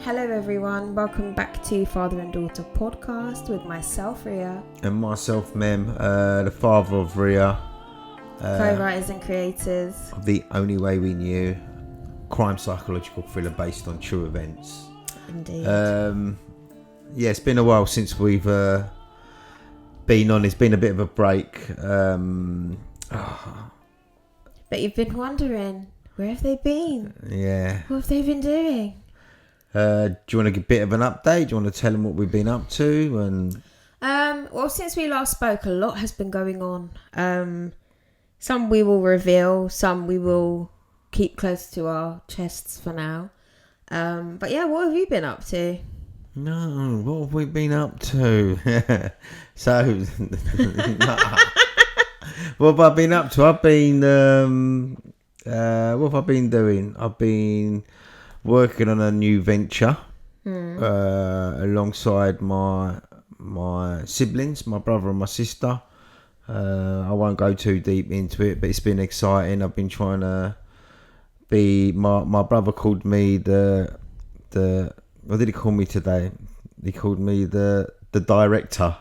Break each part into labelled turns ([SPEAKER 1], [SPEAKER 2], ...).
[SPEAKER 1] Hello everyone, welcome back to Father and Daughter podcast with myself, Ria.
[SPEAKER 2] And myself, Mem, the father of Ria.
[SPEAKER 1] Co-writers and creators.
[SPEAKER 2] Of The Only Way We Knew, crime psychological thriller based on true events.
[SPEAKER 1] Indeed.
[SPEAKER 2] Yeah, it's been a while since we've been on. It's been a bit of a break.
[SPEAKER 1] But you've been wondering, where have they been?
[SPEAKER 2] Yeah.
[SPEAKER 1] What have they been doing?
[SPEAKER 2] Do you want to give a bit of an update? Do you want to tell them what we've been up to? And
[SPEAKER 1] Well, since we last spoke, a lot has been going on. Some we will reveal, some we will keep close to our chests for now. But yeah, what have you been up to?
[SPEAKER 2] No, what have we been up to? So, what have I been up to? I've been, what have I been doing? I've been working on a new venture alongside my siblings, my brother and my sister. I won't go too deep into it, but it's been exciting. I've been trying to be. My brother called me the. What did he call me today? He called me the director.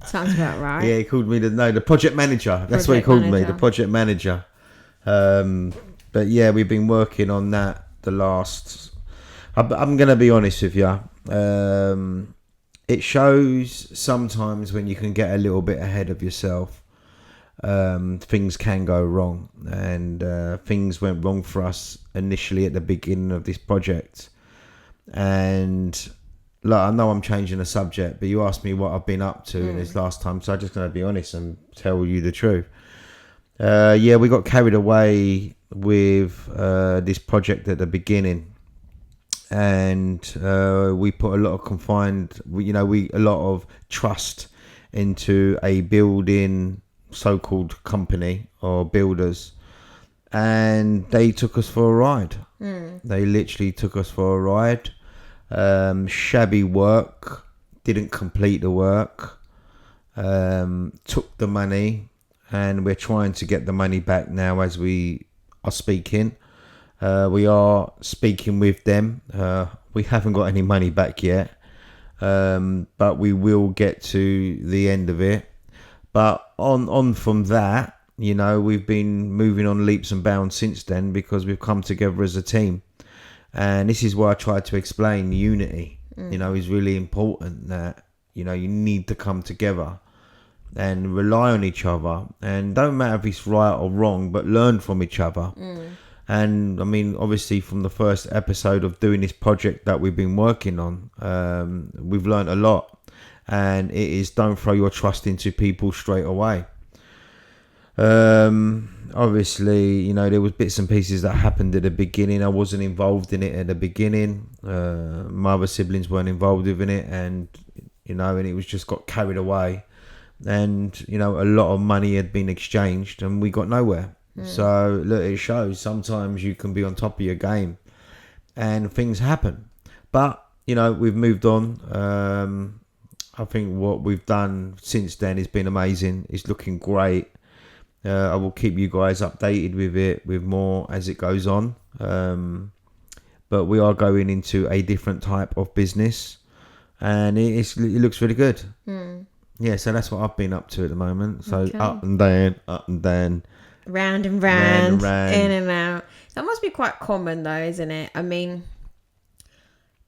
[SPEAKER 1] Sounds about right.
[SPEAKER 2] Yeah, he called me the project manager. That's what he called me, the project manager. But yeah, we've been working on that the last. I'm going to be honest with you. It shows sometimes when you can get a little bit ahead of yourself, things can go wrong, and things went wrong for us initially at the beginning of this project. And look, I know I'm changing the subject, but you asked me what I've been up to in this last time, so I'm just going to be honest and tell you the truth. Yeah, we got carried away with this project at the beginning, and we put a lot of a lot of trust into a building so-called company or builders, and they took us for a ride. They literally took us for a ride. Shabby work, didn't complete the work, took the money, and we're trying to get the money back now as we are speaking. We are speaking with them. We haven't got any money back yet, but we will get to the end of it. But on from that, we've been moving on leaps and bounds since then, because we've come together as a team. And this is why I tried to explain unity, is really important, that, you need to come together and rely on each other. And don't matter if it's right or wrong, but learn from each other. And I mean, obviously from the first episode of doing this project that we've been working on, we've learned a lot. And it is, don't throw your trust into people straight away. Obviously, there was bits and pieces that happened at the beginning. I wasn't involved in it at the beginning. My other siblings weren't involved in it, and and it was just got carried away. And a lot of money had been exchanged, and we got nowhere. So look, it shows sometimes you can be on top of your game, and things happen. But we've moved on. I think what we've done since then has been amazing. It's looking great. I will keep you guys updated with it, with more as it goes on. But we are going into a different type of business, and it looks really good. Yeah, so that's what I've been up to at the moment. So okay. Up and down.
[SPEAKER 1] Round and round, in and out. That must be quite common though, isn't it? I mean,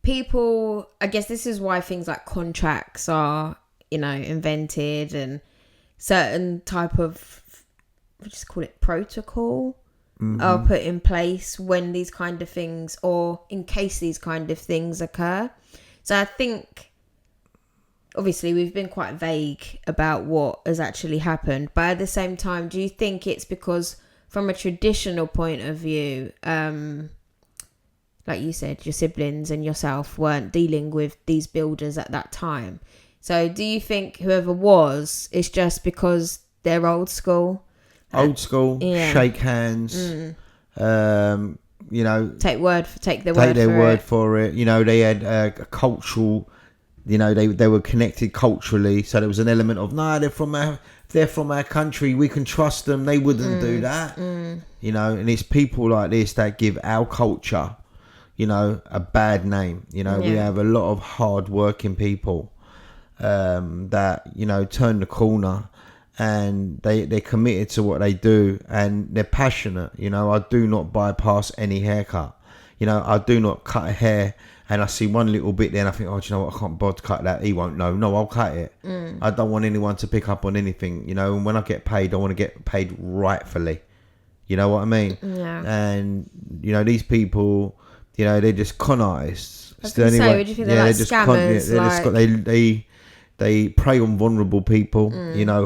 [SPEAKER 1] people, I guess this is why things like contracts are, invented, and certain type of, we just call it protocol, are put in place when these kind of things, or in case these kind of things occur. So I think, obviously, we've been quite vague about what has actually happened. But at the same time, do you think it's because from a traditional point of view, like you said, your siblings and yourself weren't dealing with these builders at that time? So do you think whoever was, it's just because they're old school?
[SPEAKER 2] Yeah. Shake hands,
[SPEAKER 1] take their word
[SPEAKER 2] for it. They had a cultural, they were connected culturally, so there was an element of, they're from our country, we can trust them, they wouldn't do that. And it's people like this that give our culture, a bad name. We have a lot of hard working people that turn the corner, and they're committed to what they do, and they're passionate. I do not bypass any haircut. I do not cut a hair and I see one little bit there and I think, oh, do you know what, I can't bother to cut that, he won't know. No, I'll cut it. I don't want anyone to pick up on anything. And when I get paid, I want to get paid rightfully. You know what I mean?
[SPEAKER 1] Yeah.
[SPEAKER 2] And these people, they're just con artists.
[SPEAKER 1] I was going to say, would you think they're like scammers?
[SPEAKER 2] They prey on vulnerable people.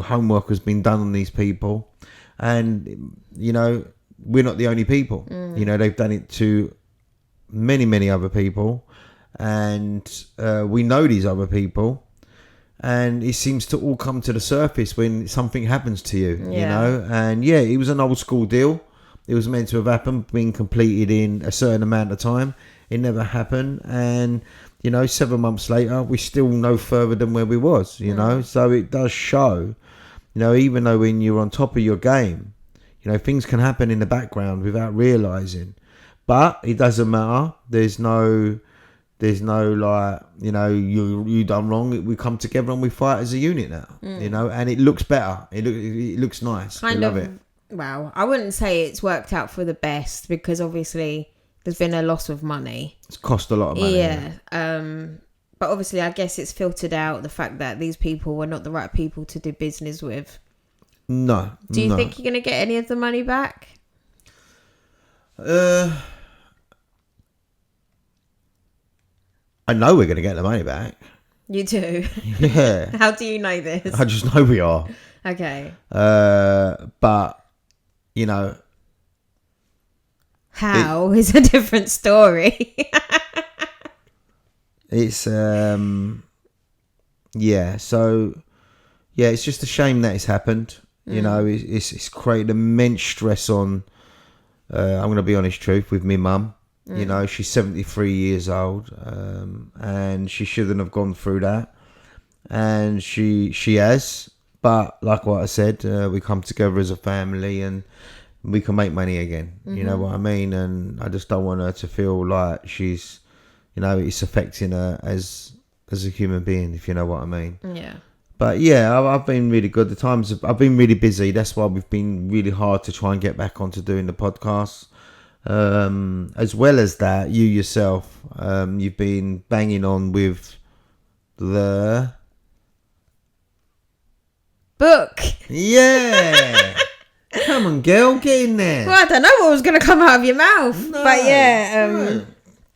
[SPEAKER 2] Homework has been done on these people, and we're not the only people. They've done it to many other people, and we know these other people, and it seems to all come to the surface when something happens to you. And it was an old school deal. It was meant to have happened, being completed in a certain amount of time. It never happened, and 7 months later, we're still no further than where we was, So it does show, even though when you're on top of your game, things can happen in the background without realising. But it doesn't matter. There's no like, you done wrong. We come together and we fight as a unit now, and it looks better. It looks nice. I love it.
[SPEAKER 1] Well, I wouldn't say it's worked out for the best, because obviously there's been a loss of money. It's
[SPEAKER 2] cost a lot of money.
[SPEAKER 1] Yeah. But obviously, I guess it's filtered out the fact that these people were not the right people to do business with.
[SPEAKER 2] No.
[SPEAKER 1] Do you think you're going to get any of the money back?
[SPEAKER 2] I know we're going to get the money back.
[SPEAKER 1] You do?
[SPEAKER 2] Yeah.
[SPEAKER 1] How do you know this?
[SPEAKER 2] I just know we are.
[SPEAKER 1] Okay.
[SPEAKER 2] But,
[SPEAKER 1] how is a different story.
[SPEAKER 2] It's so it's just a shame that it's happened. It's created immense stress on, I'm going to be honest truth, with me mum. She's 73 years old, and she shouldn't have gone through that, and she has. But like what I said, we come together as a family and we can make money again. You know what I mean? And I just don't want her to feel like she's, it's affecting her as a human being, if you know what I mean.
[SPEAKER 1] Yeah.
[SPEAKER 2] But yeah, I've been really good. I've been really busy. That's why we've been really hard to try and get back onto doing the podcast. As well as that, you yourself, you've been banging on with the
[SPEAKER 1] book.
[SPEAKER 2] Yeah. Come on, girl, get in there.
[SPEAKER 1] Well, I don't know what was going to come out of your mouth. No, but yeah.
[SPEAKER 2] No.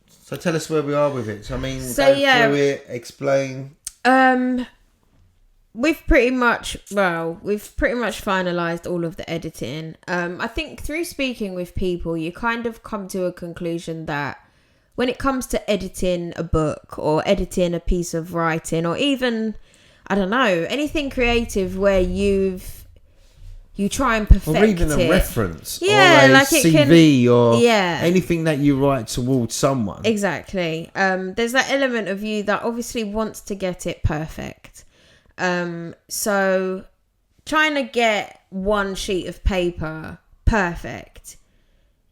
[SPEAKER 2] So tell us where we are with it. So, go through it, explain.
[SPEAKER 1] We've pretty much finalised all of the editing. I think through speaking with people, you kind of come to a conclusion that when it comes to editing a book or editing a piece of writing, or even, I don't know, anything creative where you try and perfect it.
[SPEAKER 2] Or even a reference.
[SPEAKER 1] Yeah,
[SPEAKER 2] or a
[SPEAKER 1] like
[SPEAKER 2] CV or anything that you write towards someone.
[SPEAKER 1] Exactly. There's that element of you that obviously wants to get it perfect. So trying to get one sheet of paper perfect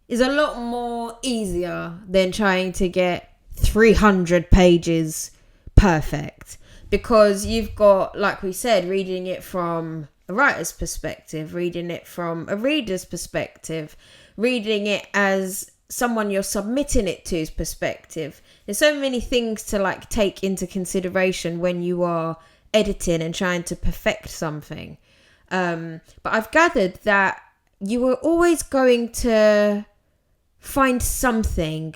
[SPEAKER 1] is a lot more easier than trying to get 300 pages perfect, because you've got, like we said, reading it from a writer's perspective, reading it from a reader's perspective, reading it as someone you're submitting it to's perspective. There's so many things to take into consideration when you are editing and trying to perfect something. But I've gathered that you were always going to find something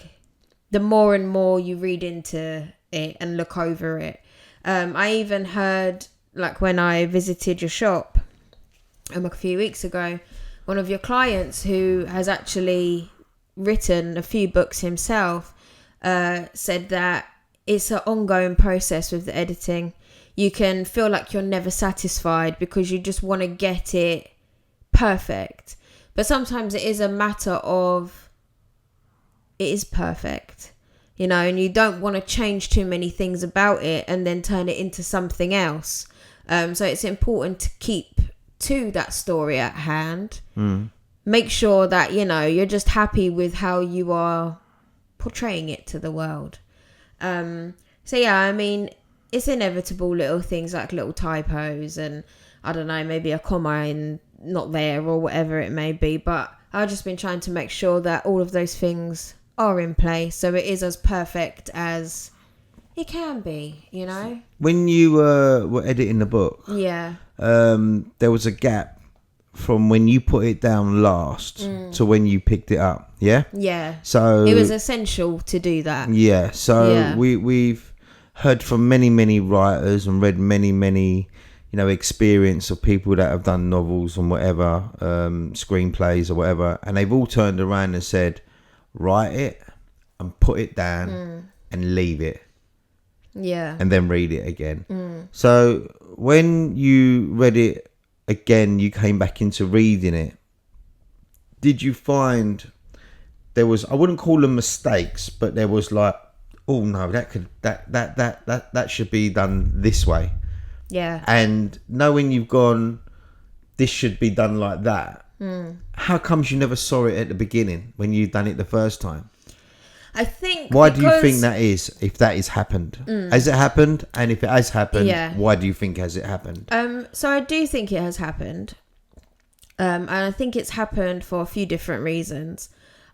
[SPEAKER 1] the more and more you read into it and look over it. I even heard, when I visited your shop a few weeks ago, one of your clients who has actually written a few books himself said that it's an ongoing process with the editing. You can feel like you're never satisfied because you just want to get it perfect. But sometimes it is a matter of it is perfect, and you don't want to change too many things about it and then turn it into something else. So it's important to keep to that story at hand. Make sure that, you're just happy with how you are portraying it to the world. So yeah, I mean, it's inevitable little things like little typos and I don't know, maybe a comma in not there or whatever it may be. But I've just been trying to make sure that all of those things are in place, so it is as perfect as it can be, you know.
[SPEAKER 2] When you were editing the book,
[SPEAKER 1] Yeah.
[SPEAKER 2] There was a gap from when you put it down last to when you picked it up. Yeah.
[SPEAKER 1] Yeah.
[SPEAKER 2] So
[SPEAKER 1] it was essential to do that.
[SPEAKER 2] Yeah. So
[SPEAKER 1] Yeah.
[SPEAKER 2] we've heard from many writers and read many experience of people that have done novels and whatever, screenplays or whatever, and they've all turned around and said, write it and put it down and leave it.
[SPEAKER 1] Yeah.
[SPEAKER 2] And then read it again. So when you read it again, you came back into reading it. Did you find there was, I wouldn't call them mistakes, but there was like, oh no, that should be done this way.
[SPEAKER 1] Yeah.
[SPEAKER 2] And knowing you've gone, this should be done like that. How comes you never saw it at the beginning when you'd done it the first time?
[SPEAKER 1] I think.
[SPEAKER 2] Why do you think that is? If that has happened, has it happened? And if it has happened, why do you think has it happened?
[SPEAKER 1] So I do think it has happened, and I think it's happened for a few different reasons.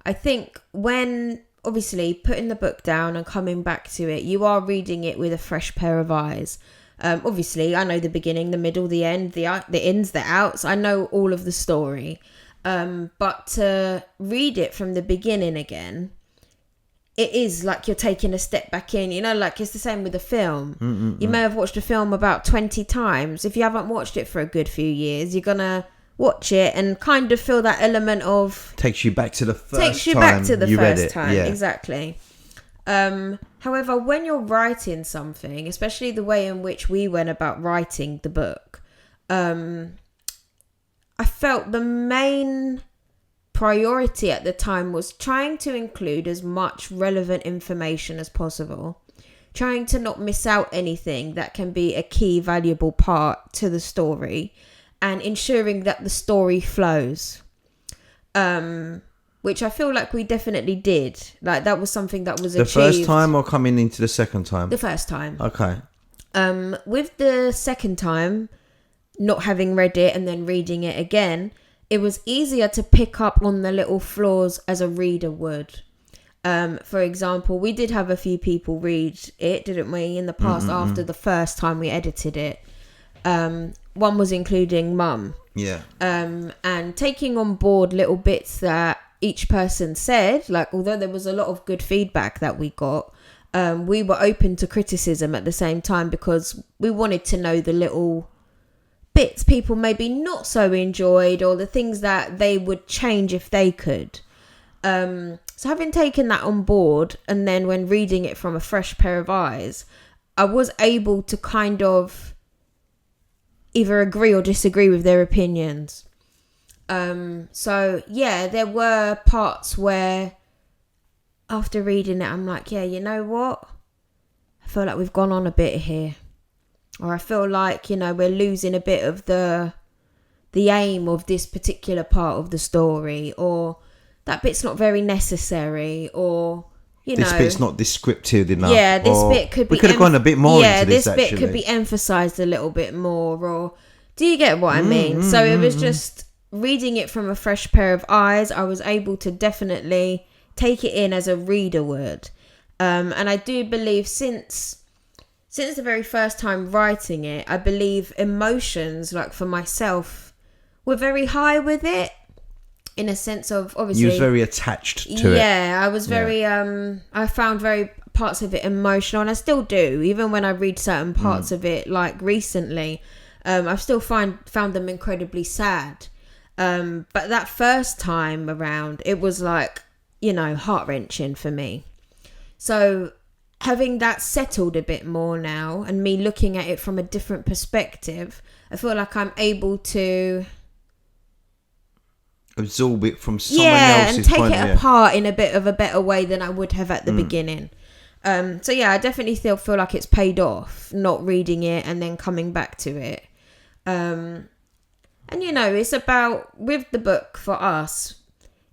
[SPEAKER 1] I think when obviously putting the book down and coming back to it, you are reading it with a fresh pair of eyes. Obviously, I know the beginning, the middle, the end, the ins, the outs. I know all of the story, but to read it from the beginning again, it is like you're taking a step back in, you know, like it's the same with a film. You may have watched a film about 20 times. If you haven't watched it for a good few years, you're going to watch it and kind of feel that element of...
[SPEAKER 2] Takes you back to the first time.
[SPEAKER 1] Takes you back to the first time,
[SPEAKER 2] yeah.
[SPEAKER 1] Exactly. However, when you're writing something, especially the way in which we went about writing the book, I felt the main... priority at the time was trying to include as much relevant information as possible, trying to not miss out anything that can be a key valuable part to the story, and ensuring that the story flows, which I feel like we definitely did. Like that was something that was achieved.
[SPEAKER 2] The first time or coming into the second time?
[SPEAKER 1] The first time.
[SPEAKER 2] Okay.
[SPEAKER 1] With the second time, not having read it and then reading it again, it was easier to pick up on the little flaws as a reader would. For example, we did have a few people read it, didn't we, in the past after the first time we edited it. One was including Mum.
[SPEAKER 2] Yeah.
[SPEAKER 1] And taking on board little bits that each person said, like although there was a lot of good feedback that we got, we were open to criticism at the same time because we wanted to know the little bits people maybe not so enjoyed or the things that they would change if they could. So having taken that on board, and then when reading it from a fresh pair of eyes, I was able to kind of either agree or disagree with their opinions. So yeah, there were parts where after reading it, I'm like, yeah, you know what? I feel like we've gone on a bit here. Or I feel like, you know, we're losing a bit of the aim of this particular part of the story, or that bit's not very necessary, or, you know...
[SPEAKER 2] This bit's not descriptive enough.
[SPEAKER 1] Yeah, this bit could be...
[SPEAKER 2] We could have gone a bit more into this,
[SPEAKER 1] actually. Yeah, this bit could be emphasised a little bit more, or... Do you get what I mean? So it was just reading it from a fresh pair of eyes. I was able to definitely take it in as a reader would. And I do believe since the very first time writing it, I believe emotions, like for myself, were very high with it. In a sense of, obviously...
[SPEAKER 2] You was very attached to it.
[SPEAKER 1] Yeah, I was very... I found very parts of it emotional, and I still do. Even when I read certain parts of it, like recently, I've still found them incredibly sad. But that first time around, it was like, you know, heart-wrenching for me. So... having that settled a bit more now and me looking at it from a different perspective, I feel like I'm able to
[SPEAKER 2] absorb it from someone else's
[SPEAKER 1] and take
[SPEAKER 2] point
[SPEAKER 1] it apart in a bit of a better way than I would have at the beginning. So yeah, I definitely still feel like it's paid off not reading it and then coming back to it. And you know, it's about, with the book for us,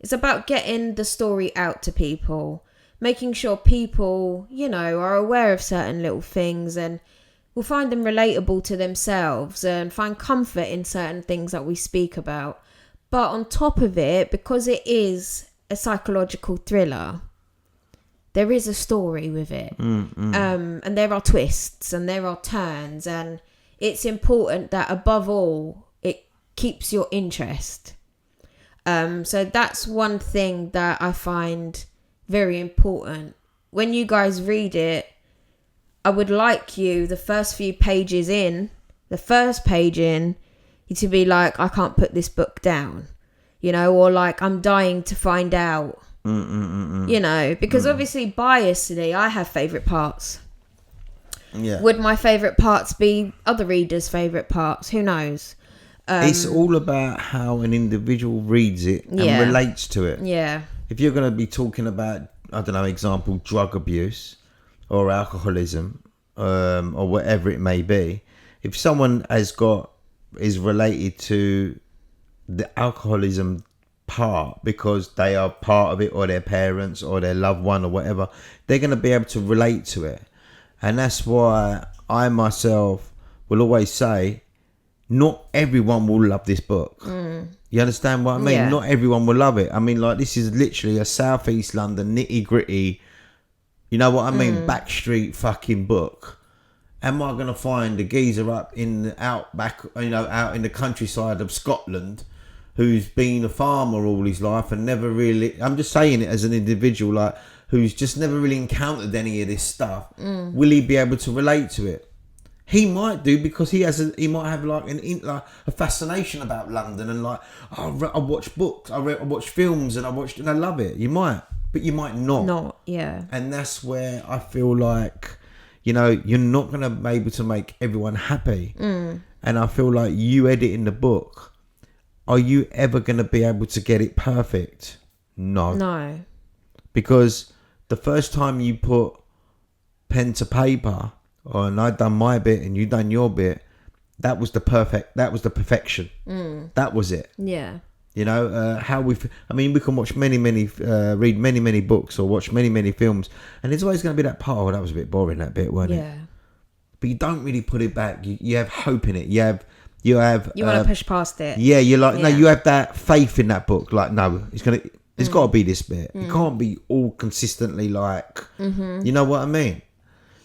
[SPEAKER 1] it's about getting the story out to people, making sure people, you know, are aware of certain little things and will find them relatable to themselves and find comfort in certain things that we speak about. But on top of it, because it is a psychological thriller, there is a story with it. And there are twists and there are turns, and it's important that above all, it keeps your interest. So that's one thing that I find very important. When you guys read it, I would like you, the first few pages in, the first page in, you to be like, I can't put this book down, you know, or like, I'm dying to find out, you know, because obviously biasedly, I have favourite parts.
[SPEAKER 2] Yeah.
[SPEAKER 1] Would my favourite parts be other readers' favourite parts? Who knows?
[SPEAKER 2] It's all about how an individual reads it and relates to it.
[SPEAKER 1] Yeah.
[SPEAKER 2] If you're going to be talking about, I don't know, example, drug abuse or alcoholism, or whatever it may be, if someone is related to the alcoholism part because they are part of it, or their parents or their loved one or whatever, they're going to be able to relate to it. And that's why I myself will always say, not everyone will love this book. You understand what I mean?
[SPEAKER 1] Yeah.
[SPEAKER 2] Not everyone will love it. I mean, like, this is literally a Southeast London nitty gritty, you know what I mean, backstreet fucking book. Am I going to find a geezer up in the outback, you know, out in the countryside of Scotland, who's been a farmer all his life and never really, I'm just saying it as an individual, like, who's just never really encountered any of this stuff, will he be able to relate to it? He might do, because he might have like a fascination about London, and like, I watch books, I watch films, and I love it. You might, but you might not.
[SPEAKER 1] Not, yeah.
[SPEAKER 2] And that's where I feel like, you know, you're not going to be able to make everyone happy. And I feel like you editing the book, are you ever going to be able to get it perfect? No. Because the first time you put pen to paper, and I done my bit and you done your bit, that was the perfection. That was it.
[SPEAKER 1] Yeah.
[SPEAKER 2] You know, we can watch read many books or watch many films, and there's always going to be that part, oh, that was a bit boring, that bit, wasn't it? But you don't really put it back. You have hope in it. You want
[SPEAKER 1] to push past it.
[SPEAKER 2] Yeah, you're like, no, you have that faith in that book. Like, no, there's got to be this bit. It can't be all consistently like, you know what I mean?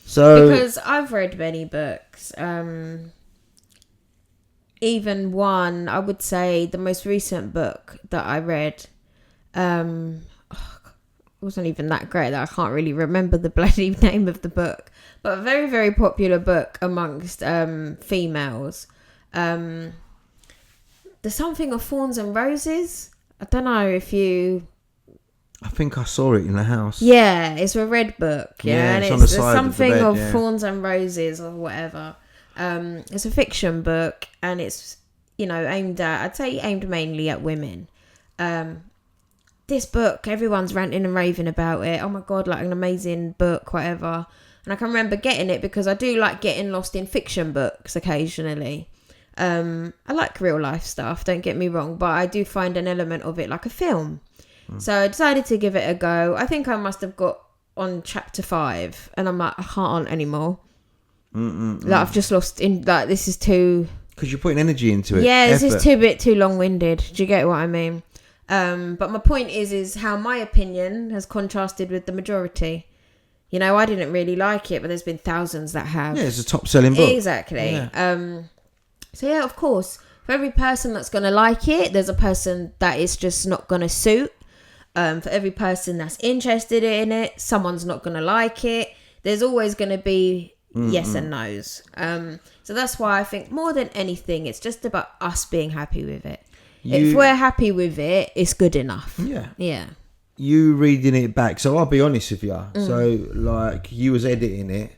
[SPEAKER 2] So,
[SPEAKER 1] because I've read many books, even one, I would say the most recent book that I read, it wasn't even that great that I can't really remember the bloody name of the book, but a very, very popular book amongst females. There's something of Thorns and Roses. I don't know if you...
[SPEAKER 2] I think I saw it in the house.
[SPEAKER 1] Yeah, it's a red book. Yeah, and
[SPEAKER 2] it's on the
[SPEAKER 1] it's
[SPEAKER 2] side
[SPEAKER 1] something
[SPEAKER 2] of the bed,
[SPEAKER 1] Thorns and Roses or whatever. It's a fiction book, and it's, you know, aimed mainly at women. This book, everyone's ranting and raving about it. Oh my god, like an amazing book, whatever. And I can remember getting it because I do like getting lost in fiction books occasionally. I like real life stuff, don't get me wrong, but I do find an element of it like a film. So I decided to give it a go. I think I must have got on chapter 5, and I'm like, I can't anymore. Like, I've just lost in, like, this is too...
[SPEAKER 2] Because you're putting energy into it.
[SPEAKER 1] Yeah, this is too long-winded. Do you get what I mean? But my point is how my opinion has contrasted with the majority. You know, I didn't really like it, but there's been thousands that have.
[SPEAKER 2] Yeah, it's a top-selling book.
[SPEAKER 1] Exactly.
[SPEAKER 2] Yeah.
[SPEAKER 1] So yeah, of course, for every person that's going to like it, there's a person that is just not going to suit. For every person that's interested in it, someone's not going to like it. There's always going to be yes and no's. So that's why I think more than anything, it's just about us being happy with it. If we're happy with it, it's good enough. Yeah.
[SPEAKER 2] You reading it back. So I'll be honest with you. So, like, you was editing it.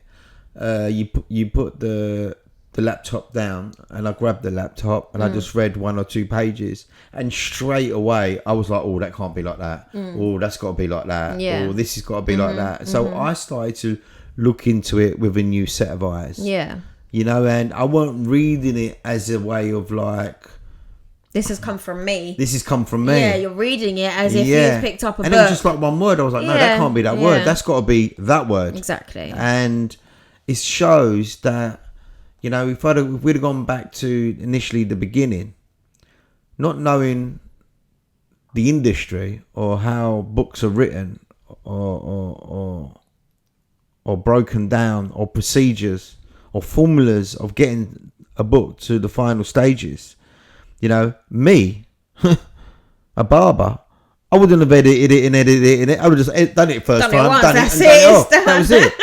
[SPEAKER 2] You put the laptop down, and I grabbed the laptop and I just read 1 or 2 pages, and straight away I was like, oh, that can't be like that. Oh, that's got to be like that.
[SPEAKER 1] Yeah.
[SPEAKER 2] Or this has got to be like that. So I started to look into it with a new set of eyes.
[SPEAKER 1] Yeah.
[SPEAKER 2] You know, and I wasn't reading it as a way of like,
[SPEAKER 1] this has come from me.
[SPEAKER 2] This has come from me.
[SPEAKER 1] Yeah, you're reading it as if you've picked up a book.
[SPEAKER 2] And it was just like one word. I was like, no, that can't be that word. That's got to be that word.
[SPEAKER 1] Exactly.
[SPEAKER 2] And it shows that, you know, if we'd have gone back to initially the beginning, not knowing the industry or how books are written or broken down, or procedures or formulas of getting a book to the final stages, you know, me, a barber, I wouldn't have edited it. I would have just done it first time, done it off. That was it.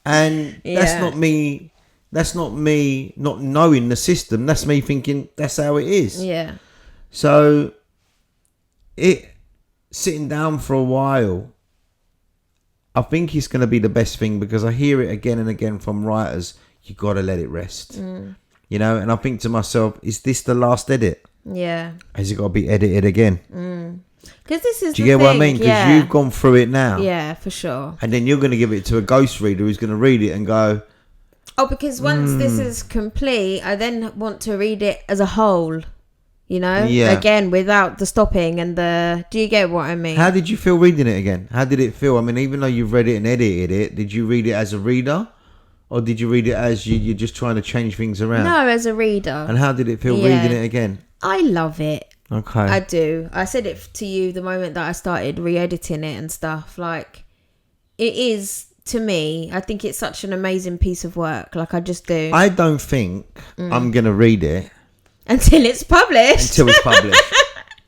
[SPEAKER 2] And that's not me. That's not me not knowing the system. That's me thinking that's how it is.
[SPEAKER 1] Yeah.
[SPEAKER 2] So sitting down for a while, I think it's going to be the best thing, because I hear it again and again from writers. You got to let it rest. You know, and I think to myself, is this the last edit?
[SPEAKER 1] Yeah.
[SPEAKER 2] Has it got to be edited again?
[SPEAKER 1] Because this is.
[SPEAKER 2] Do you get what I mean? Because you've gone through it now.
[SPEAKER 1] Yeah, for sure.
[SPEAKER 2] And then you're going to give it to a ghost reader who's going to read it and go,
[SPEAKER 1] oh, because once this is complete, I then want to read it as a whole. You know?
[SPEAKER 2] Yeah.
[SPEAKER 1] Again, without the stopping and the... Do you get what I mean?
[SPEAKER 2] How did you feel reading it again? How did it feel? I mean, even though you've read it and edited it, did you read it as a reader? Or did you read it as you're just trying to change things around?
[SPEAKER 1] No, as a reader.
[SPEAKER 2] And how did it feel reading it again?
[SPEAKER 1] I love it.
[SPEAKER 2] Okay.
[SPEAKER 1] I do. I said it to you the moment that I started re-editing it and stuff. Like, it is... To me, I think it's such an amazing piece of work. Like, I just do.
[SPEAKER 2] I don't think I'm going to read it.
[SPEAKER 1] Until it's published.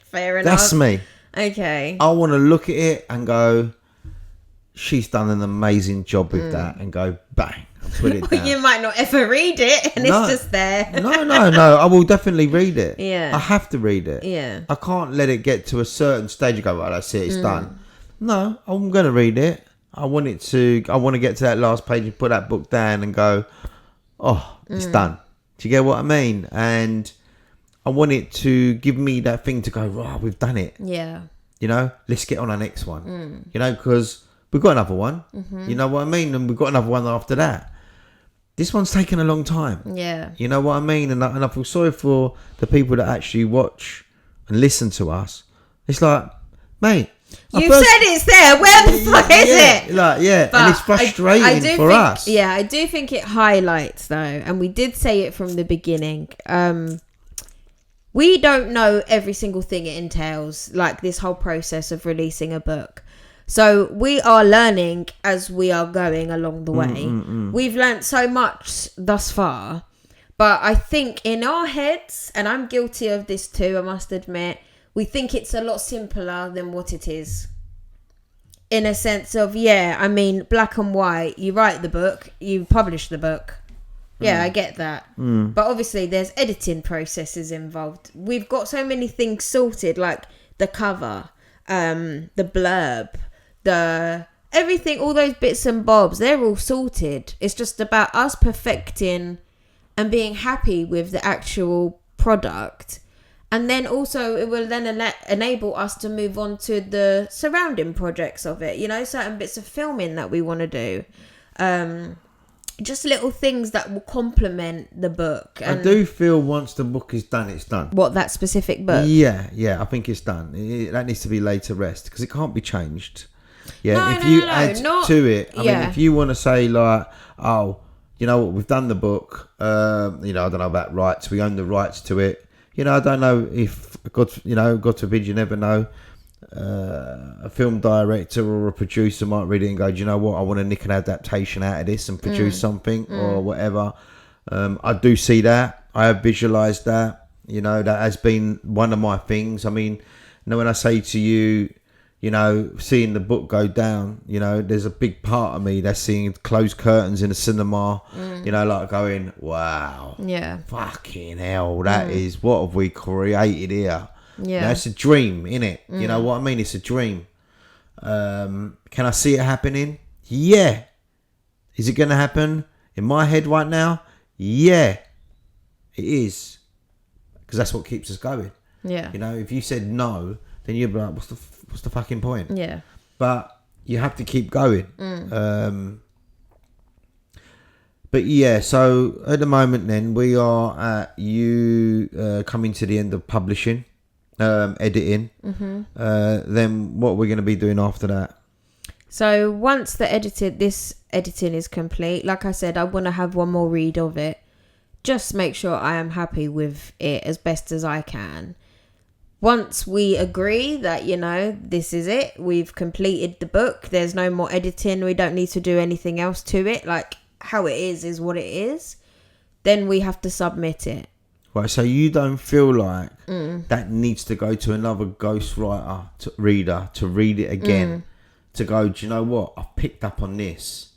[SPEAKER 2] Fair
[SPEAKER 1] enough.
[SPEAKER 2] That's me.
[SPEAKER 1] Okay.
[SPEAKER 2] I want to look at it and go, she's done an amazing job with that, and go, bang, put it down.
[SPEAKER 1] You might not ever read it, and it's just there.
[SPEAKER 2] No. I will definitely read it.
[SPEAKER 1] Yeah.
[SPEAKER 2] I have to read it.
[SPEAKER 1] Yeah.
[SPEAKER 2] I can't let it get to a certain stage and go, well, that's it, it's done. No, I'm going to read it. I want to get to that last page and put that book down and go, oh, it's done. Do you get what I mean? And I want it to give me that thing to go, right, we've done it.
[SPEAKER 1] Yeah.
[SPEAKER 2] You know, let's get on our next one. You know, because we've got another one. You know what I mean? And we've got another one after that. This one's taken a long time.
[SPEAKER 1] Yeah.
[SPEAKER 2] You know what I mean? And I feel sorry for the people that actually watch and listen to us. It's like, mate,
[SPEAKER 1] You said it's there. Where the fuck is it?
[SPEAKER 2] Like, but and it's frustrating for us.
[SPEAKER 1] Yeah, I do think it highlights, though, and we did say it from the beginning. We don't know every single thing it entails, like this whole process of releasing a book. So we are learning as we are going along the way. We've learnt so much thus far, but I think in our heads, and I'm guilty of this too, I must admit, we think it's a lot simpler than what it is. In a sense of, I mean, black and white, you write the book, you publish the book. Yeah, I get that. But obviously there's editing processes involved. We've got so many things sorted, like the cover, the blurb, the everything, all those bits and bobs, they're all sorted. It's just about us perfecting and being happy with the actual product. And then also it will then enable us to move on to the surrounding projects of it. You know, certain bits of filming that we want to do. Just little things that will complement the book. And
[SPEAKER 2] I do feel once the book is done, it's done.
[SPEAKER 1] What, that specific book?
[SPEAKER 2] Yeah, I think it's done. That needs to be laid to rest because it can't be changed. Yeah, if you add to it, I mean, if you want to say like, oh, you know what, we've done the book. You know, I don't know about rights. We own the rights to it. You know, I don't know if God forbid, you never know. A film director or a producer might read it and go, do you know what, I want to nick an adaptation out of this and produce something or whatever. I do see that. I have visualized that. You know, that has been one of my things. I mean, you know, when I say to you, you know, seeing the book go down, you know, there's a big part of me that's seeing closed curtains in a cinema, you know, like going, wow, fucking hell, that is, what have we created here? Yeah, you know, it's a dream, innit? You know what I mean? It's a dream. Can I see it happening? Yeah. Is it going to happen in my head right now? Yeah, it is, because that's what keeps us going. Yeah, you know, if you said no, then you'd be like, what's the fucking point? Yeah. But you have to keep going. But But yeah, so at the moment then we are at coming to the end of publishing, editing. Then what we're going to be doing after that?
[SPEAKER 1] So once this editing is complete, like I said, I want to have one more read of it. Just make sure I am happy with it as best as I can. Once we agree that, this is it, we've completed the book, there's no more editing, we don't need to do anything else to it, like how it is what it is, then we have to submit it.
[SPEAKER 2] Right, so you don't feel like that needs to go to another ghostwriter, reader, to read it again, to go, do you know what, I've picked up on this.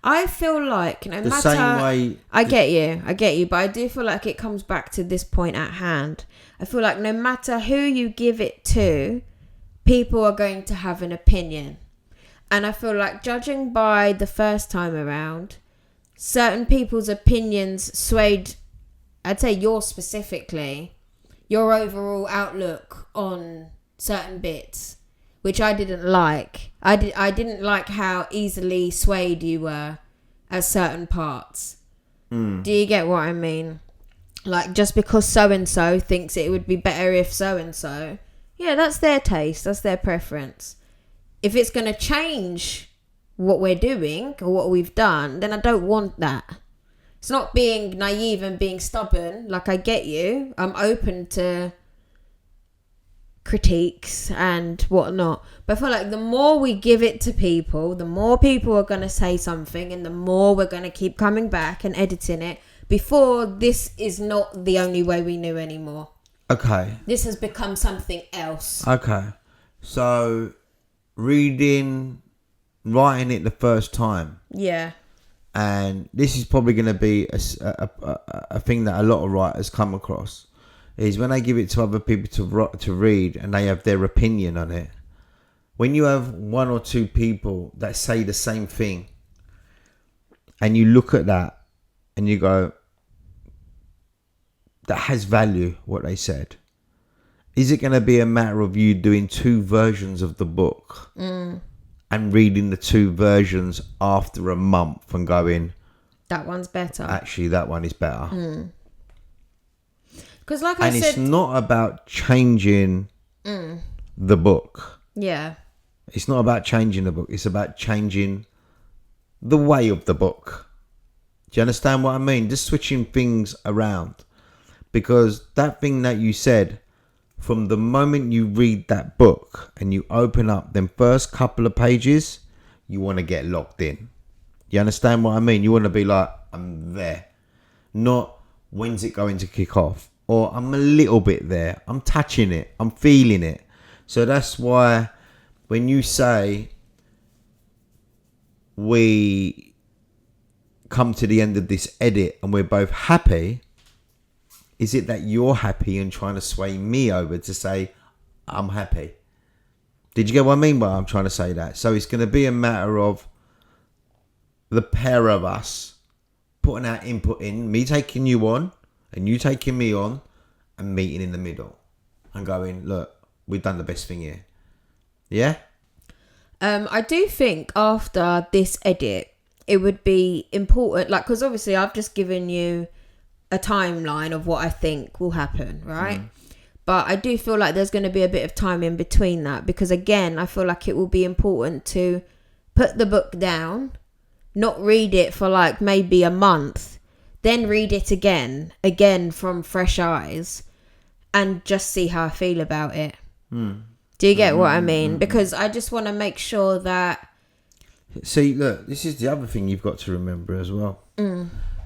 [SPEAKER 1] I feel like
[SPEAKER 2] the same way.
[SPEAKER 1] I get you, but I do feel like it comes back to this point at hand. I feel like no matter who you give it to, people are going to have an opinion. And I feel like judging by the first time around, certain people's opinions swayed, I'd say yours specifically, your overall outlook on certain bits, which I didn't like. I didn't like how easily swayed you were at certain parts. Do you get what I mean? Like, just because so-and-so thinks it would be better if so-and-so, yeah, that's their taste, that's their preference. If it's going to change what we're doing or what we've done, then I don't want that. It's not being naive and being stubborn. Like, I get you. I'm open to critiques and whatnot. But I feel like the more we give it to people, the more people are going to say something, and the more we're going to keep coming back and editing it before this is not the only way we knew anymore.
[SPEAKER 2] Okay.
[SPEAKER 1] This has become something else.
[SPEAKER 2] Okay. So, writing it the first time.
[SPEAKER 1] Yeah.
[SPEAKER 2] And this is probably going to be a thing that a lot of writers come across, is when they give it to other people to read and they have their opinion on it. When you have one or two people that say the same thing and you look at that and you go, that has value, what they said. Is it going to be a matter of you doing two versions of the book and reading the two versions after a month and going,
[SPEAKER 1] that one's better?
[SPEAKER 2] Actually, that one is better.
[SPEAKER 1] Because like I said...
[SPEAKER 2] And it's not about changing the book.
[SPEAKER 1] Yeah.
[SPEAKER 2] It's not about changing the book. It's about changing the way of the book. Do you understand what I mean? Just switching things around. Because that thing that you said, from the moment you read that book and you open up them first couple of pages, you want to get locked in. You understand what I mean? You want to be like, I'm there. Not, when's it going to kick off? Or I'm a little bit there. I'm touching it. I'm feeling it. So that's why when you say we come to the end of this edit and we're both happy, is it that you're happy and trying to sway me over to say, I'm happy? Did you get what I mean by I'm trying to say that? So it's going to be a matter of the pair of us putting our input in, me taking you on and you taking me on, and meeting in the middle and going, look, we've done the best thing here. Yeah?
[SPEAKER 1] I do think after this edit, it would be important, like, because obviously I've just given you a timeline of what I think will happen, right? But I do feel like there's going to be a bit of time in between that, because again, I feel like it will be important to put the book down, not read it for like maybe a month, then read it again from fresh eyes, and just see how I feel about it. Do you get what I mean? Because I just want to make sure that...
[SPEAKER 2] See, look, this is the other thing you've got to remember as well.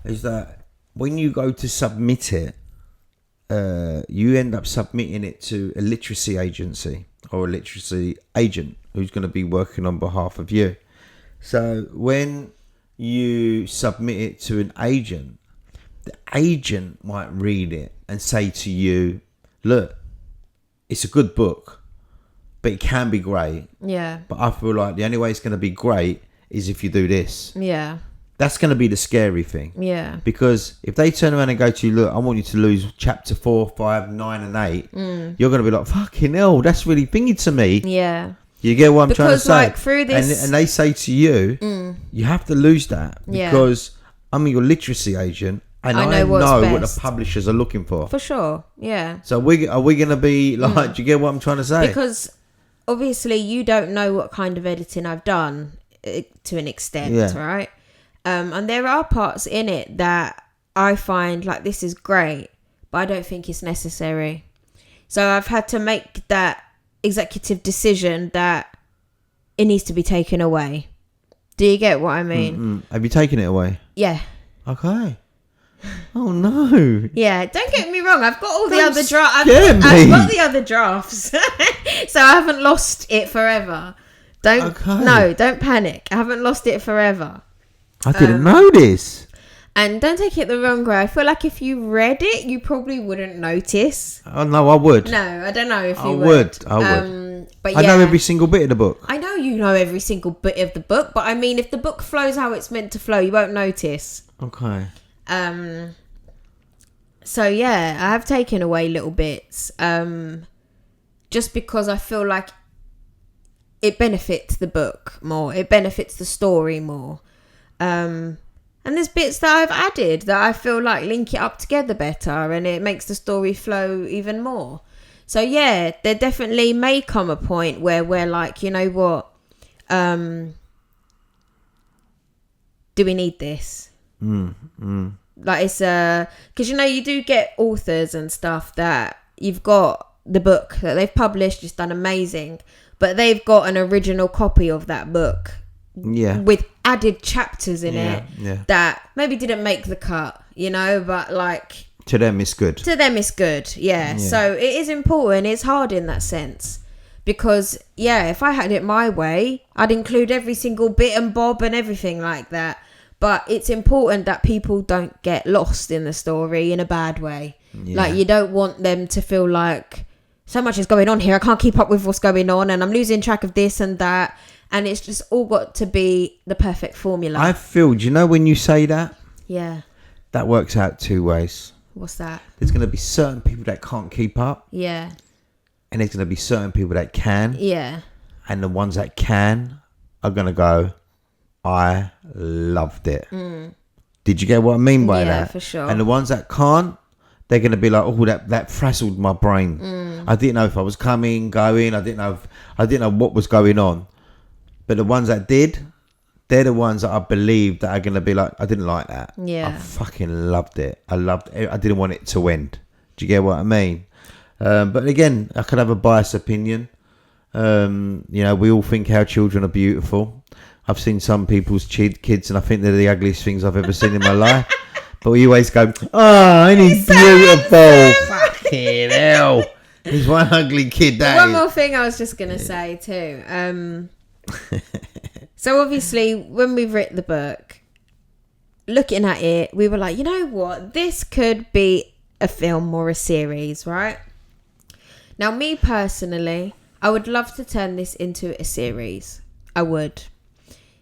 [SPEAKER 2] Is that when you go to submit it, you end up submitting it to a literacy agency or a literacy agent who's going to be working on behalf of you. So when you submit it to an agent, the agent might read it and say to you, look, it's a good book, but it can be great.
[SPEAKER 1] Yeah.
[SPEAKER 2] But I feel like the only way it's going to be great is if you do this.
[SPEAKER 1] Yeah.
[SPEAKER 2] That's going to be the scary thing.
[SPEAKER 1] Yeah.
[SPEAKER 2] Because if they turn around and go to you, look, I want you to lose chapter 4, 5, 9 and 8, you're going to be like, fucking hell, that's really thingy to me.
[SPEAKER 1] Yeah.
[SPEAKER 2] You get what I'm trying to say?
[SPEAKER 1] Like, through this...
[SPEAKER 2] And they say to you, you have to lose that. Because I'm your literacy agent, and I know what the publishers are looking for.
[SPEAKER 1] For sure, yeah.
[SPEAKER 2] So are we going to be like? Do you get what I'm trying to say?
[SPEAKER 1] Because obviously you don't know what kind of editing I've done to an extent, right? And there are parts in it that I find like this is great, but I don't think it's necessary. So I've had to make that executive decision that it needs to be taken away. Do you get what I mean?
[SPEAKER 2] Mm-hmm. Have you taken it away?
[SPEAKER 1] Yeah.
[SPEAKER 2] Okay. Oh no.
[SPEAKER 1] Yeah, don't get me wrong. I've got all the other drafts.
[SPEAKER 2] I've
[SPEAKER 1] got the other drafts, so I haven't lost it forever. Don't panic. I haven't lost it forever.
[SPEAKER 2] I didn't know this.
[SPEAKER 1] And don't take it the wrong way. I feel like if you read it, you probably wouldn't notice.
[SPEAKER 2] Oh no, I would.
[SPEAKER 1] No, I don't know if you
[SPEAKER 2] would. I would.
[SPEAKER 1] But
[SPEAKER 2] I know every single bit of the book.
[SPEAKER 1] I know you know every single bit of the book, but I mean, if the book flows how it's meant to flow, you won't notice.
[SPEAKER 2] Okay.
[SPEAKER 1] So yeah, I have taken away little bits, just because I feel like it benefits the book more. It benefits the story more. And there's bits that I've added that I feel like link it up together better, and it makes the story flow even more. So yeah, there definitely may come a point where we're like, you know what, do we need this? Like it's because you know you do get authors and stuff that you've got the book that they've published, it's done amazing, but they've got an original copy of that book. Yeah. With added chapters in it that maybe didn't make the cut, you know, but like
[SPEAKER 2] to them it's good.
[SPEAKER 1] Yeah. So it is important. It's hard in that sense because if I had it my way, I'd include every single bit and bob and everything like that. But it's important that people don't get lost in the story in a bad way. Like you don't want them to feel like so much is going on here, I can't keep up with what's going on and I'm losing track of this and that. And it's just all got to be the perfect formula.
[SPEAKER 2] I feel, do you know when you say that?
[SPEAKER 1] Yeah.
[SPEAKER 2] That works out two ways.
[SPEAKER 1] What's that?
[SPEAKER 2] There's going to be certain people that can't keep up.
[SPEAKER 1] Yeah.
[SPEAKER 2] And there's going to be certain people that can.
[SPEAKER 1] Yeah.
[SPEAKER 2] And the ones that can are going to go, I loved it. Did you get what I mean by that?
[SPEAKER 1] Yeah, for sure.
[SPEAKER 2] And the ones that can't, they're going to be like, oh, that frazzled my brain. I didn't know if I was coming, going. I didn't know what was going on. But the ones that did, they're the ones that I believe that are going to be like, I didn't like that.
[SPEAKER 1] Yeah.
[SPEAKER 2] I fucking loved it. I didn't want it to end. Do you get what I mean? But again, I could have a biased opinion. You know, we all think our children are beautiful. I've seen some people's kids and I think they're the ugliest things I've ever seen in my life. But we always go, oh, ain't he beautiful? Fucking hell. He's one ugly kid.
[SPEAKER 1] One more thing I was just going to say too. So obviously when we wrote the book, looking at it, we were like, you know what, this could be a film or a series, right? Now me personally, I would love to turn this into a series. I would.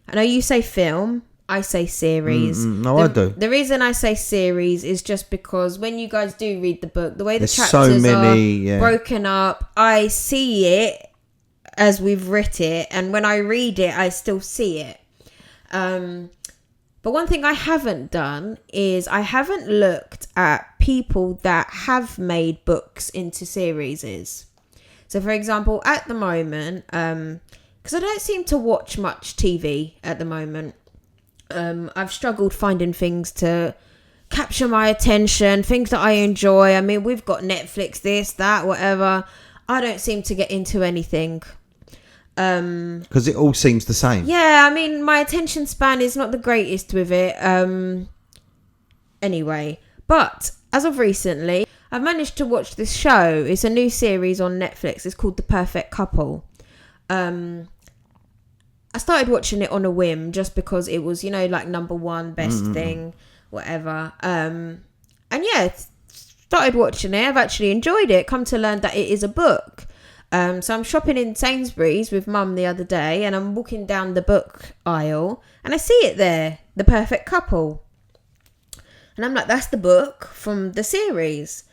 [SPEAKER 1] I know you say film, I say series.
[SPEAKER 2] I do.
[SPEAKER 1] The reason I say series is just because when you guys do read the book, the way the chapters are broken up, I see it as we've written it, and when I read it I still see it. But one thing I haven't done is I haven't looked at people that have made books into series. So for example, at the moment, because I don't seem to watch much TV at the moment, I've struggled finding things to capture my attention, things that I enjoy. I mean, we've got Netflix, this, that, whatever. I don't seem to get into anything.
[SPEAKER 2] Because it all seems the same.
[SPEAKER 1] Yeah, I mean, my attention span is not the greatest with it. Anyway, but as of recently, I've managed to watch this show. It's a new series on Netflix. It's called The Perfect Couple. I started watching it on a whim just because it was, you know, like number one best thing, whatever. And yeah, started watching it. I've actually enjoyed it. Come to learn that it is a book. So I'm shopping in Sainsbury's with Mum the other day and I'm walking down the book aisle and I see it there, The Perfect Couple. And I'm like, that's the book from the series.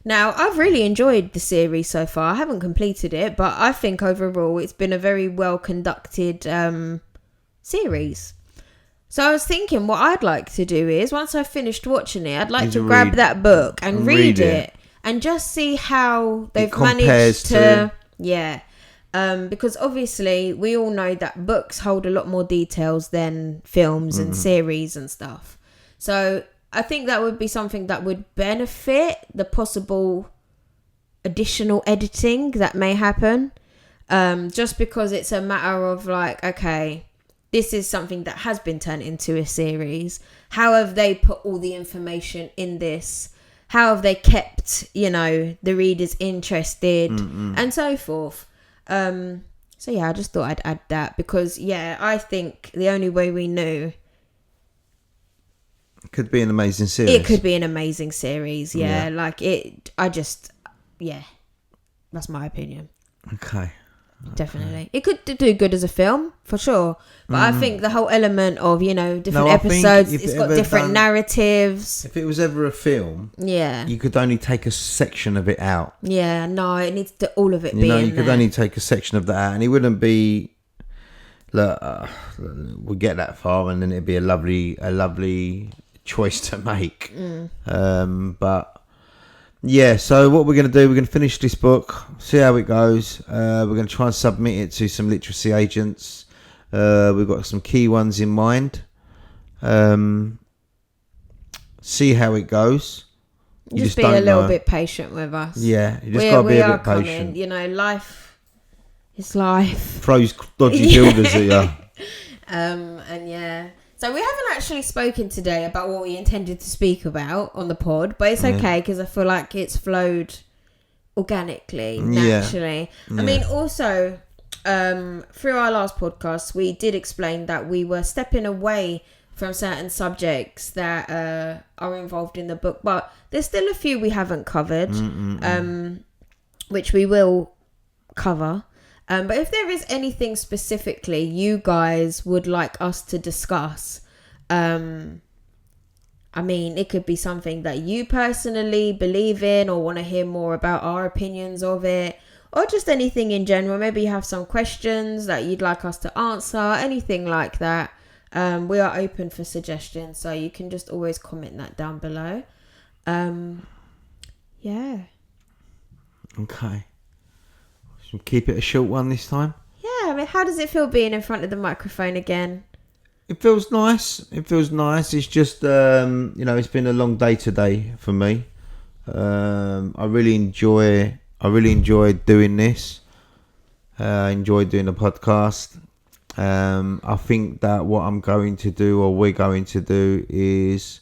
[SPEAKER 1] Now, I've really enjoyed the series so far. I haven't completed it, but I think overall it's been a very well conducted series. So I was thinking what I'd like to do is, once I've finished watching it, I'd like
[SPEAKER 2] Is
[SPEAKER 1] to
[SPEAKER 2] read-
[SPEAKER 1] grab that book and read it. And just see how they've managed to... Yeah. Because obviously we all know that books hold a lot more details than films and series and stuff. So I think that would be something that would benefit the possible additional editing that may happen. Just because it's a matter of like, okay, this is something that has been turned into a series. How have they put all the information in this? How have they kept, the readers interested and so forth? So yeah, I just thought I'd add that because, I think the only way we knew...
[SPEAKER 2] It could be an amazing series.
[SPEAKER 1] It could be an amazing series, that's my opinion.
[SPEAKER 2] Okay.
[SPEAKER 1] Definitely. It could do good as a film, for sure. But I think the whole element of, different episodes, it's got different narratives.
[SPEAKER 2] If it was ever a film, you could only take a section of it out.
[SPEAKER 1] Yeah, no, it needs to, all of it be in
[SPEAKER 2] you could
[SPEAKER 1] there.
[SPEAKER 2] only take a section of that out, and it wouldn't be... we'll get that far, and then it'd be a lovely choice to make. But... Yeah, so what we're going to do, we're going to finish this book, see how it goes. We're going to try and submit it to some literacy agents. We've got some key ones in mind. See how it goes.
[SPEAKER 1] You just be a little bit patient with us.
[SPEAKER 2] Yeah, you just got to be a bit patient.
[SPEAKER 1] Life is life.
[SPEAKER 2] Throws dodgy builders at you.
[SPEAKER 1] So we haven't actually spoken today about what we intended to speak about on the pod, but it's okay because I feel like it's flowed organically, naturally. I mean, also, through our last podcast, we did explain that we were stepping away from certain subjects that are involved in the book, but there's still a few we haven't covered, which we will cover. But if there is anything specifically you guys would like us to discuss, I mean, it could be something that you personally believe in or want to hear more about our opinions of it, or just anything in general. Maybe you have some questions that you'd like us to answer, anything like that. We are open for suggestions, so you can just always comment that down below.
[SPEAKER 2] Okay. Keep it a short one this time.
[SPEAKER 1] Yeah, I mean, how does it feel being in front of the microphone again?
[SPEAKER 2] It feels nice. It's just, it's been a long day today for me. I really enjoy doing this. I enjoy doing the podcast. I think that what I'm going to do, or we're going to do, is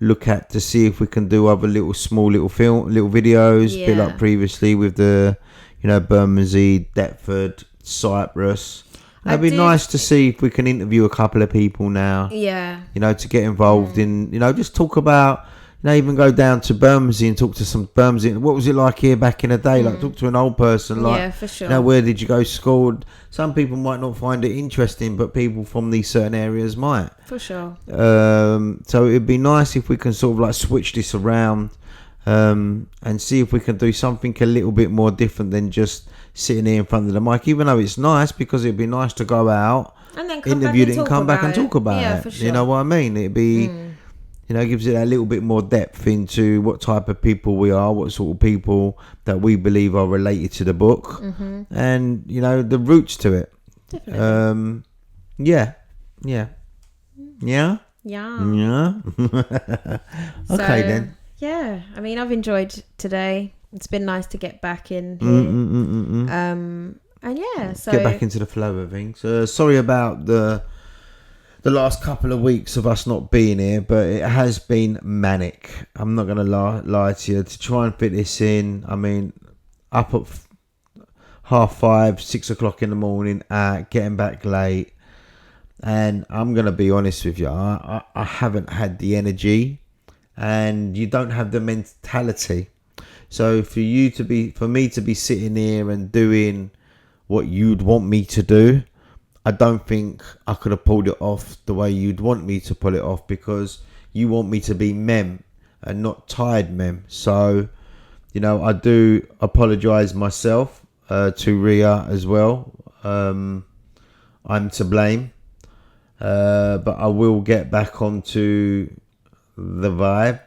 [SPEAKER 2] look at to see if we can do other little videos, a bit like previously with the, Bermondsey, Deptford, Cyprus. It'd be nice to see if we can interview a couple of people now.
[SPEAKER 1] Yeah.
[SPEAKER 2] To get involved in, just talk about, even go down to Bermondsey and talk to some Bermondsey. What was it like here back in the day? Like, talk to an old person. Like,
[SPEAKER 1] yeah, for sure.
[SPEAKER 2] Where did you go to school? Some people might not find it interesting, but people from these certain areas might.
[SPEAKER 1] For sure.
[SPEAKER 2] So it'd be nice if we can sort of like switch this around. And see if we can do something a little bit more different than just sitting here in front of the mic, even though it's nice, because it'd be nice to go out
[SPEAKER 1] and then
[SPEAKER 2] interview it and come back and talk about
[SPEAKER 1] it.
[SPEAKER 2] For
[SPEAKER 1] sure.
[SPEAKER 2] You know what I mean? It'd be gives it a little bit more depth into what type of people we are, what sort of people that we believe are related to the book, and the roots to it.
[SPEAKER 1] Definitely.
[SPEAKER 2] Yeah. Okay then.
[SPEAKER 1] Yeah, I mean, I've enjoyed today. It's been nice to get back in here. And so
[SPEAKER 2] get back into the flow of things. Sorry about the last couple of weeks of us not being here, but it has been manic. I'm not gonna lie to you. To try and fit this in, I mean, up at 5:30, 6 o'clock in the morning, getting back late, and I'm gonna be honest with you, I haven't had the energy. And you don't have the mentality. So for me to be sitting here and doing what you'd want me to do, I don't think I could have pulled it off the way you'd want me to pull it off, because you want me to be mem and not tired mem. So, I do apologise myself to Ria as well. I'm to blame. But I will get back onto the vibe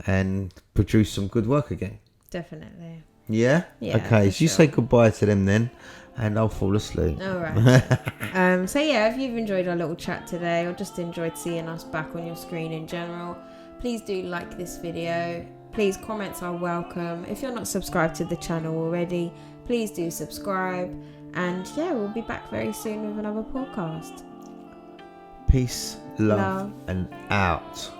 [SPEAKER 2] and produce some good work again.
[SPEAKER 1] Definitely.
[SPEAKER 2] Yeah?
[SPEAKER 1] Yeah,
[SPEAKER 2] okay, so you
[SPEAKER 1] sure.
[SPEAKER 2] say goodbye to them then, and I'll fall asleep.
[SPEAKER 1] All right. So yeah, if you've enjoyed our little chat today or just enjoyed seeing us back on your screen in general, please do like this video. Please, comments are welcome. If you're not subscribed to the channel already, please do subscribe. And yeah, we'll be back very soon with another podcast.
[SPEAKER 2] Peace, love. And out.